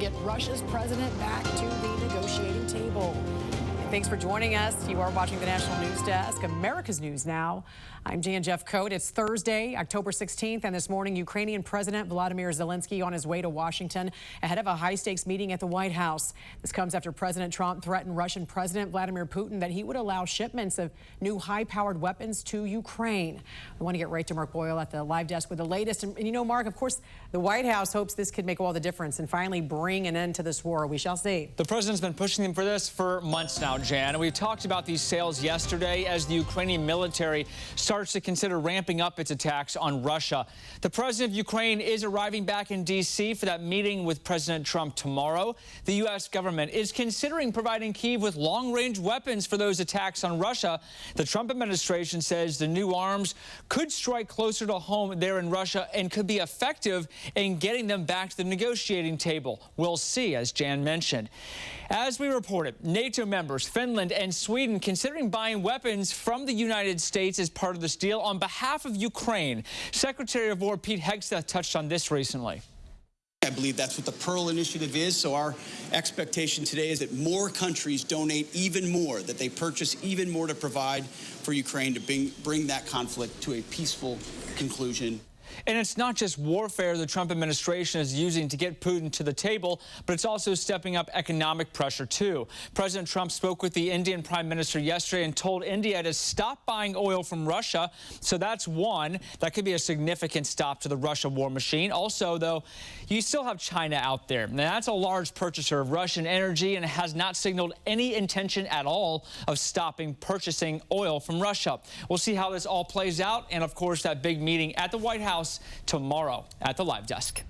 get Russia's president back to the negotiating table. Thanks for joining us. You are watching the National News Desk, America's News Now. I'm Jan Jeffcoat. It's Thursday, October 16th, and this morning, Ukrainian President Volodymyr Zelenskyy on his way to Washington ahead of a high-stakes meeting at the White House. This comes after President Trump threatened Russian President Vladimir Putin that he would allow shipments of new high-powered weapons to Ukraine. I want to get right to Mark Boyle at the live desk with the latest. And you know, Mark, of course, the White House hopes this could make all the difference and finally bring an end to this war. We shall see. The president's been pushing them for this for months now, Jan. We talked about these sales yesterday as the Ukrainian military starts to consider ramping up its attacks on Russia. The president of Ukraine is arriving back in D.C. for that meeting with President Trump tomorrow. The U.S. government is considering providing Kyiv with long-range weapons for those attacks on Russia. The Trump administration says the new arms could strike closer to home there in Russia and could be effective in getting them back to the negotiating table. We'll see, as Jan mentioned. As we reported, NATO members Finland and Sweden considering buying weapons from the United States as part of this deal on behalf of Ukraine. Secretary of War Pete Hegseth touched on this recently. I believe that's what the Pearl Initiative is, so our expectation today is that more countries donate even more, that they purchase even more to provide for Ukraine to bring that conflict to a peaceful conclusion. And it's not just warfare the Trump administration is using to get Putin to the table, but it's also stepping up economic pressure, too. President Trump spoke with the Indian Prime Minister yesterday and told India to stop buying oil from Russia. So that's one. That could be a significant stop to the Russia war machine. Also, though, you still have China out there. Now, that's a large purchaser of Russian energy and has not signaled any intention at all of stopping purchasing oil from Russia. We'll see how this all plays out. And, of course, that big meeting at the White House tomorrow at the live desk.